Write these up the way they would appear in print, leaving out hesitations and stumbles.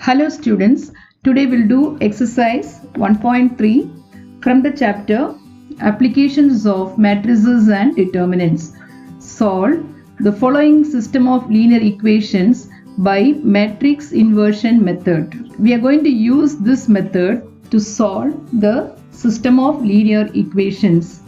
Hello students, today we'll do exercise 1.3 from the chapter Applications of Matrices and Determinants. Solve the following system of linear equations by matrix inversion method. We are going to use this method to solve the system of linear equations.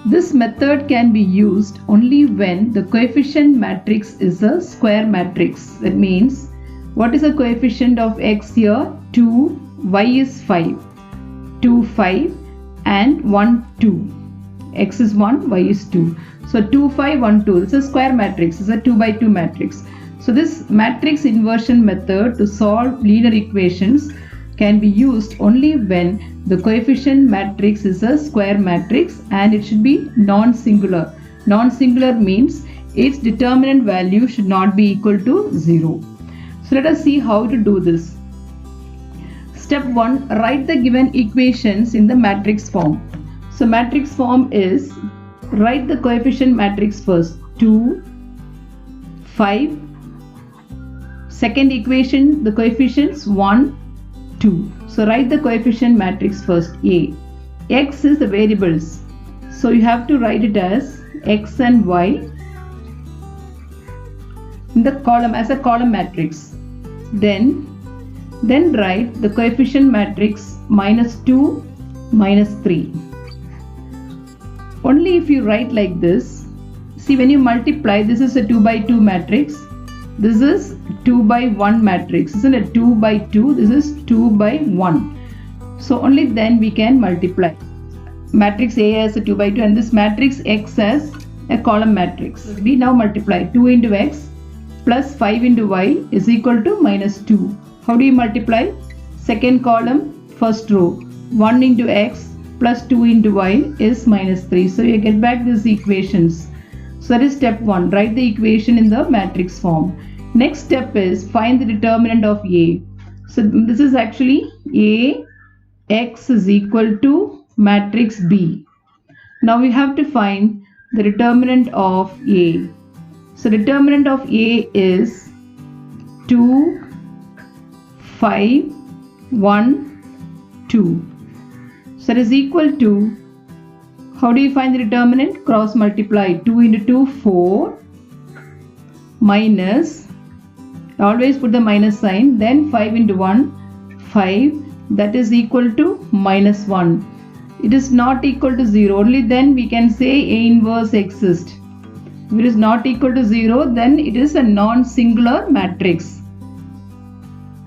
This method can be used only when the coefficient matrix is a square matrix. That means, what is the coefficient of x here? 2, y is 5. 2, 5 and 1, 2. X is 1, y is 2. So 2, 5, 1, 2. This is a square matrix. This is a 2 by 2 matrix. So this matrix inversion method to solve linear equations can be used only when the coefficient matrix is a square matrix and it should be non-singular. Non-singular means its determinant value should not be equal to 0. So let us see how to do this. Step 1. Write the given equations in the matrix form. So matrix form is, write the coefficient matrix first. 2, 5. Second equation, the coefficients 1, 2. So write the coefficient matrix first. A. X is the variables. So you have to write it as x and y in the column as a column matrix. Then write the coefficient matrix minus 2, minus 3. Only if you write like this, see when you multiply, this is a 2 by 2 matrix. This is 2 by 1 matrix, isn't it? 2 by 2, this is 2 by 1. So only then we can multiply. Matrix A as a 2 by 2 and this matrix X as a column matrix. We now multiply 2 into X plus 5 into Y is equal to minus 2. How do you multiply? Second column, first row. 1 into X plus 2 into Y is minus 3. So you get back these equations. So that is step 1. Write the equation in the matrix form. Next step is find the determinant of A. So this is actually A x is equal to matrix B. Now we have to find the determinant of A. So determinant of A is 2, 5, 1, 2. So that is equal to, how do you find the determinant? Cross multiply. 2 into 2, 4, minus, always put the minus sign, then 5 into 1, 5, that is equal to minus 1. It is not equal to 0, only then we can say A inverse exists. If it is not equal to 0, then it is a non-singular matrix.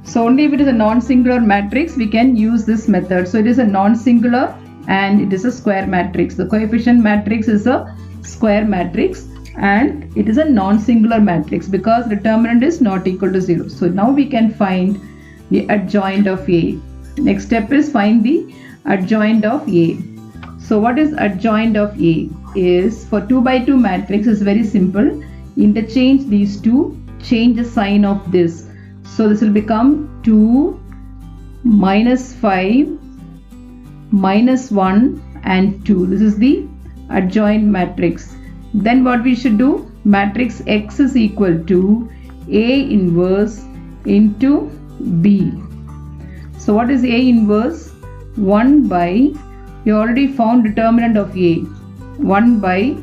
So only if it is a non-singular matrix, we can use this method. So it is a non-singular and it is a square matrix. The coefficient matrix is a square matrix and it is a non-singular matrix because determinant is not equal to 0. So now we can find the adjoint of A. Next step is find the adjoint of A. So what is adjoint of A? Is for 2 by 2 matrix is very simple. Interchange these two, change the sign of this. So this will become 2, minus 5, minus 1 and 2. This is the adjoint matrix. Then what we should do? Matrix X is equal to A inverse into B. So what is A inverse? 1 by, you already found determinant of A. 1 by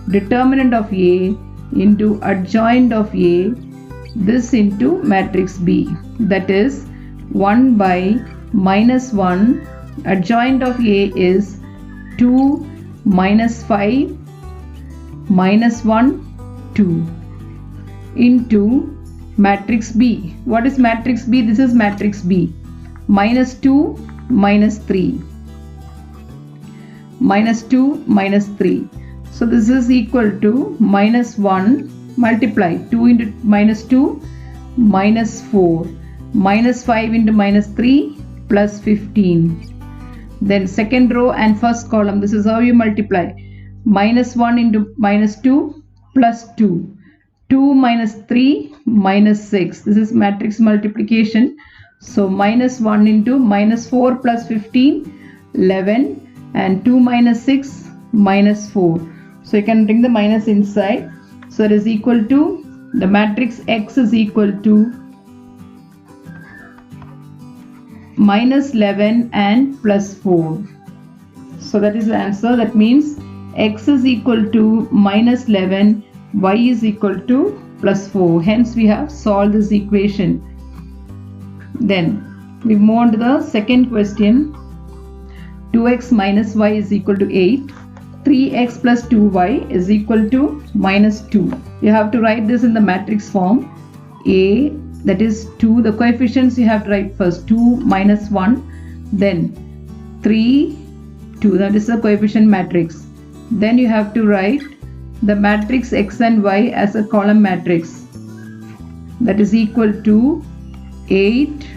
determinant of A into adjoint of A, this into matrix B. That is 1 by minus 1, adjoint of A is 2, minus 5, minus 1, 2 into matrix B. What is matrix B? This is matrix B. Minus 2, minus 3. Minus 2, minus 3. So this is equal to minus 1, multiply 2 into minus 2, minus 4. Minus 5 into minus 3, plus 15. Then second row and first column, this is how you multiply. Minus 1 into minus 2, plus 2. 2 minus 3, minus 6. This is matrix multiplication. So minus 1 into minus 4 plus 15, 11. And 2 minus 6, minus 4. So you can bring the minus inside. So it is equal to, the matrix X is equal to minus 11 and plus 4. So that is the answer. That means x is equal to minus 11, y is equal to plus 4. Hence we have solved this equation. Then we move on to the second question. 2x minus y is equal to 8. 3x plus 2y is equal to minus 2. You have to write this in the matrix form. A, that is 2. The coefficients you have to write first. 2 minus 1. Then 3, 2. That is the coefficient matrix. Then you have to write the matrix x and y as a column matrix. That is equal to 8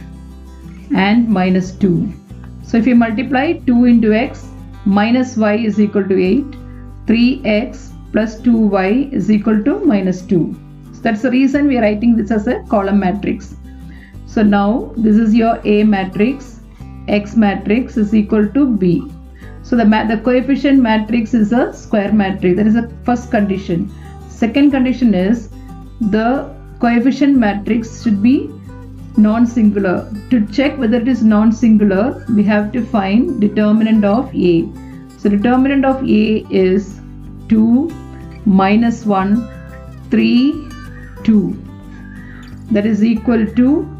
and minus 2. So if you multiply 2 into x minus y is equal to 8, 3x plus 2y is equal to minus 2. So that's the reason we are writing this as a column matrix. So now this is your A matrix, x matrix is equal to B. So the coefficient matrix is a square matrix. That is the first condition. Second condition is the coefficient matrix should be non-singular. To check whether it is non-singular, we have to find determinant of A. So determinant of A is 2 minus 1, 3, 2. That is equal to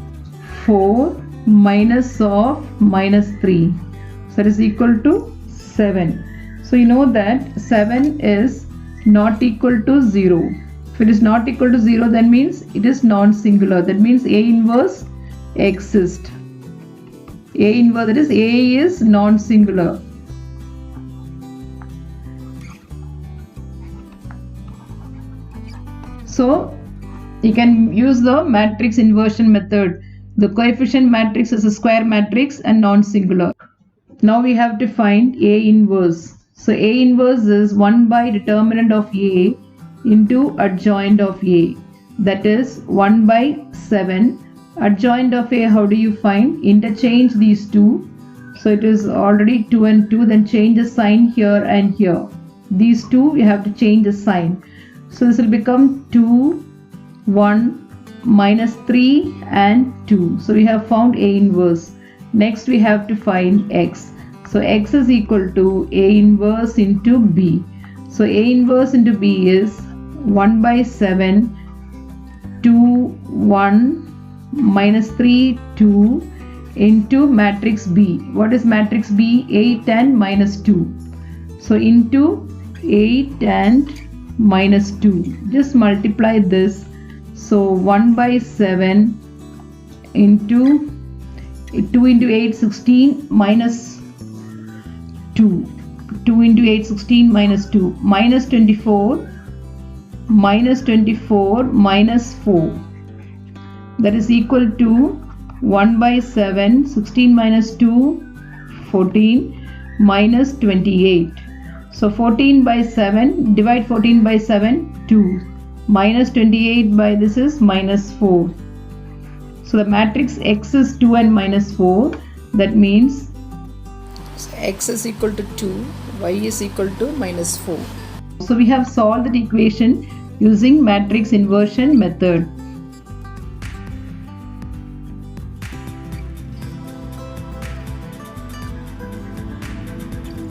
4 minus of minus 3. So that is equal to 7. So you know that 7 is not equal to 0. If it is not equal to 0, that means it is non-singular. That means A inverse exists. A inverse, that is A is non-singular. So you can use the matrix inversion method. The coefficient matrix is a square matrix and non-singular. Now we have to find A inverse. So A inverse is 1 by determinant of A into adjoint of A. That is 1 by 7. Adjoint of A, how do you find? Interchange these two. So it is already 2 and 2. Then change the sign here and here. These two we have to change the sign. So this will become 2, 1, minus 3 and 2. So we have found A inverse. Next we have to find x. So x is equal to A inverse into B. So A inverse into B is 1 by 7, 2, 1, minus 3, 2 into matrix B. What is matrix B? 8 and minus 2. So into 8 and minus 2. Just multiply this. So 1 by 7 into 2 into 8, 16 minus 2. 2 into 8, 16 minus 2. Minus 24. Minus 24 minus 4. That is equal to 1 by 7. 16 minus 2. 14 minus 28. So 14 by 7. Divide 14 by 7. 2. Minus 28 by this is minus 4. So the matrix x is 2 and minus 4. That means x is equal to 2, y is equal to minus 4. So we have solved the equation using matrix inversion method.